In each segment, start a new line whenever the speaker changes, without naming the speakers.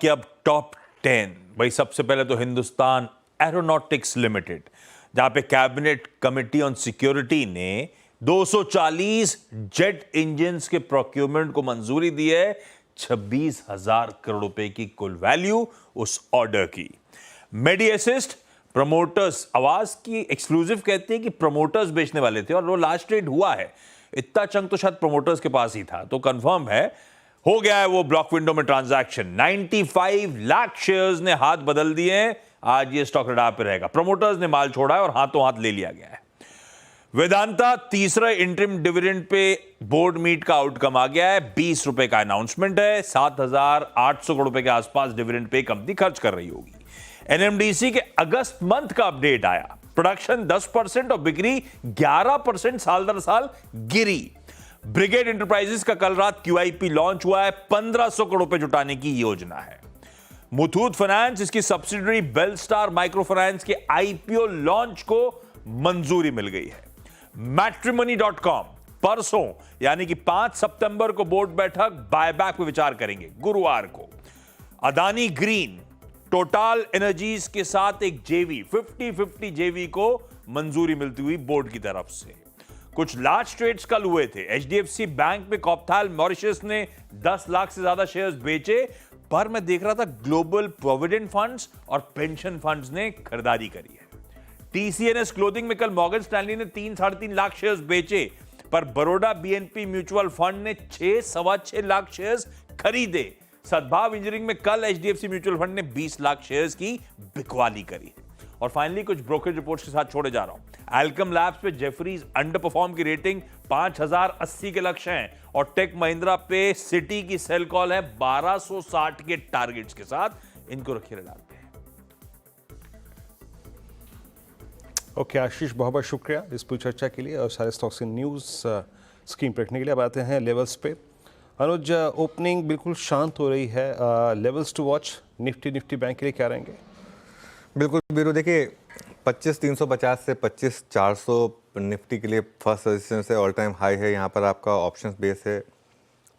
के अब टॉप 10। भाई सबसे पहले तो हिंदुस्तान एरोनॉटिक्स लिमिटेड, जहां पे कैबिनेट कमेटी ऑन सिक्योरिटी ने 240 जेट इंजन्स के प्रोक्योरमेंट को मंजूरी दी है। 26,000 करोड़ रुपए की कुल वैल्यू उस ऑर्डर की। मेडी असिस्ट प्रमोटर्स, आवाज की एक्सक्लूसिव कहते हैं कि प्रमोटर्स बेचने वाले थे और वो लास्ट ट्रेड हुआ है। इतना चंक तो शायद प्रमोटर्स के पास ही था, तो कंफर्म है, हो गया है वो ब्लॉक विंडो में ट्रांजैक्शन। 95 लाख शेयर्स ने हाथ बदल दिए हैं। आज ये स्टॉक रडार पे रहेगा। प्रमोटर्स ने माल छोड़ा है और हाथों हाथ ले लिया गया है। वेदांता तीसरा interim dividend pay board meet का आउटकम आ गया है। 20 रुपए का अनाउंसमेंट है। 7,800 करोड़ रुपए के आसपास डिविडेंड पे कंपनी खर्च कर रही होगी। एनएमडीसी के अगस्त मंथ का अपडेट आया। प्रोडक्शन 10% और बिक्री 11% साल दर साल गिरी। ब्रिगेड एंटरप्राइजेस का कल रात क्यूआईपी लॉन्च हुआ है। 1,500 करोड़ रुपए जुटाने की योजना है। मुथूट फाइनेंस, इसकी सब्सिडियरी बेलस्टार माइक्रो फाइनेंस के आईपीओ लॉन्च को मंजूरी मिल गई है। मैट्रिमनी.com परसों यानी कि 5 सितंबर को बोर्ड बैठक बायबैक पे विचार करेंगे। गुरुवार को अदानी ग्रीन टोटल एनर्जीज के साथ एक जेवी 50-50 जेवी को मंजूरी मिलती हुई बोर्ड की तरफ से। कुछ लार्ज ट्रेड्स कल हुए थे। एचडीएफसी बैंक में कॉप्थाल मॉरिशस ने 10 लाख से ज्यादा शेयर्स बेचे, पर मैं देख रहा था ग्लोबल प्रोविडेंट फंड्स और पेंशन फंड्स ने खरीदारी करी है। टीसीएनएस क्लोथिंग में कल मॉर्गन स्टैनली ने 3-3.5 लाख शेयर्स बेचे, पर बड़ौदा बीएनपी म्यूचुअल फंड ने 6-6.25 लाख शेयर्स खरीदे। सद्भाव इंजीनियरिंग में कल एचडीएफसी म्यूचुअल फंड ने 20 लाख शेयर्स की बिकवाली करी। और फाइनली कुछ ब्रोकरेज रिपोर्ट्स के साथ छोड़े जा रहा हूं। एल्कम लैब्स पे जेफरीज अंडर परफॉर्म की रेटिंग 5,080 के लक्ष्य हैं और टेक महिंद्रा पे सिटी की सेल कॉल है 1,260 के टारगेट्स के साथ। इनको रखिए रडार पे।
ओके आशीष, बहुत बहुत शुक्रिया इस पूरी चर्चा के लिए और सारे स्टॉक्स की न्यूज़ स्क्रीन पर रखने के लिए। अब आते हैं लेवल्स पे। अनुज, ओपनिंग बिल्कुल शांत हो रही है। Levels to watch Nifty bank के लिए क्या रहेंगे?
बिल्कुल बीरू, देखिए 25,350 से 25,400 निफ्टी के लिए फर्स्ट रेजिस्टेंस है, ऑल टाइम हाई है। यहाँ पर आपका ऑप्शंस बेस है।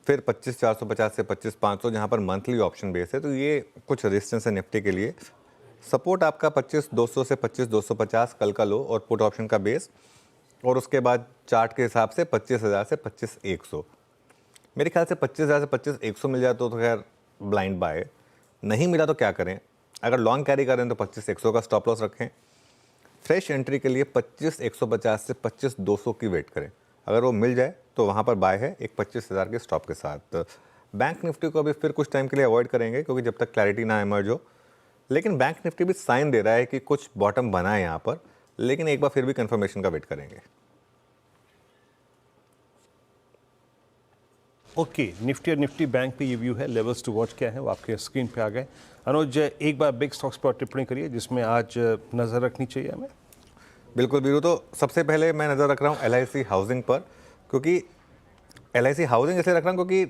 फिर 25,450 से 25,500 जहाँ पर मंथली ऑप्शन बेस है, तो ये कुछ रेजिस्टेंस है निफ्टी के लिए। सपोर्ट आपका 25,200 से 25,250 कल का लो और पुट ऑप्शन का बेस, और उसके बाद चार्ट के हिसाब से 25,000 से 25,100। मेरे ख्याल से 25,000 से 25,100 मिल जाए तो खैर ब्लाइंड बाय। नहीं मिला तो क्या करें? अगर लॉन्ग कैरी करें तो 25,100 का स्टॉप लॉस रखें। फ्रेश एंट्री के लिए 25,150 से 25,200 की वेट करें। अगर वो मिल जाए तो वहाँ पर बाय है एक 25,000 के स्टॉप के साथ। बैंक निफ्टी को अभी फिर कुछ टाइम के लिए अवॉइड करेंगे क्योंकि जब तक क्लैरिटी ना इमर्ज हो। लेकिन बैंक निफ्टी भी साइन दे रहा है कि कुछ बॉटम बना है यहाँ पर, लेकिन एक बार फिर भी कंफर्मेशन का वेट करेंगे।
ओके, निफ्टी और निफ्टी बैंक पे ये व्यू है। लेवल्स टू वॉच क्या है वो आपके स्क्रीन पे आ गए। अनुज, एक बार बिग स्टॉक्स पर टिप्पणी करिए जिसमें आज नज़र रखनी चाहिए हमें।
बिल्कुल बीरू, तो सबसे पहले मैं नज़र रख रहा हूँ एलआईसी हाउसिंग पर, क्योंकि एलआईसी हाउसिंग इसलिए रख रहा हूँ क्योंकि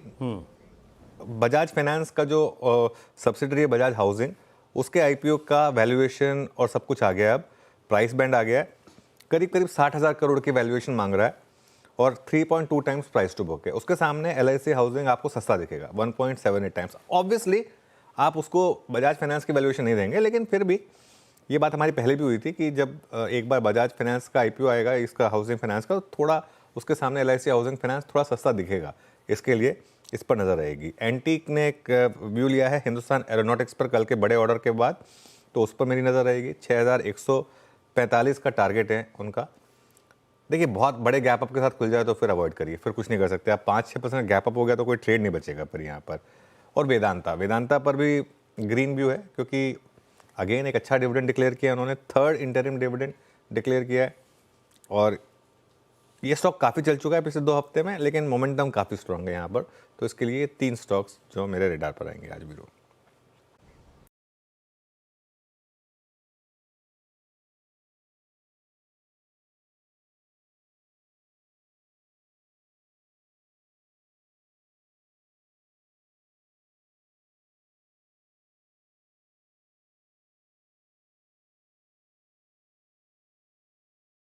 बजाज फाइनेंस का जो सब्सिडरी है बजाज हाउसिंग, उसके आईपीओ का वैल्यूएशन और सब कुछ आ गया है। अब प्राइस बैंड आ गया है, करीब करीब 60,000 करोड़ की वैल्यूएशन मांग रहा है और 3.2 टाइम्स प्राइस टू बुक है। उसके सामने एलआईसी हाउसिंग आपको सस्ता दिखेगा 1.78 टाइम्स। ऑब्वियसली आप उसको बजाज फाइनेंस की वैल्यूएशन नहीं देंगे, लेकिन फिर भी ये बात हमारी पहले भी हुई थी कि जब एक बार बजाज फाइनेंस का आईपीओ आएगा इसका हाउसिंग फाइनेंस का, तो थोड़ा उसके सामने एलआईसी हाउसिंग फाइनेंस थोड़ा सस्ता दिखेगा। इसके लिए इस पर नज़र रहेगी। एंटीक ने एक व्यू लिया है हिंदुस्तान एरोनॉटिक्स पर कल के बड़े ऑर्डर के बाद, तो उस पर मेरी नज़र रहेगी। 6,145 का टारगेट है उनका। देखिए बहुत बड़े गैप अप के साथ खुल जाए तो फिर अवॉइड करिए, फिर कुछ नहीं कर सकते आप। 5-6% गैप अप हो गया तो कोई ट्रेड नहीं बचेगा फिर यहाँ पर। और वेदांता पर भी ग्रीन व्यू है, क्योंकि अगेन एक अच्छा डिविडेंड डिक्लेयर किया उन्होंने। 3rd इंटरिम डिविडेंड डिक्लेयर किया है और ये स्टॉक काफ़ी चल चुका है पिछले 2 हफ्ते में, लेकिन मोमेंटम काफ़ी स्ट्रॉन्ग है यहाँ पर। तो इसके लिए 3 स्टॉक्स जो मेरे रेडार पर आएंगे आज भी।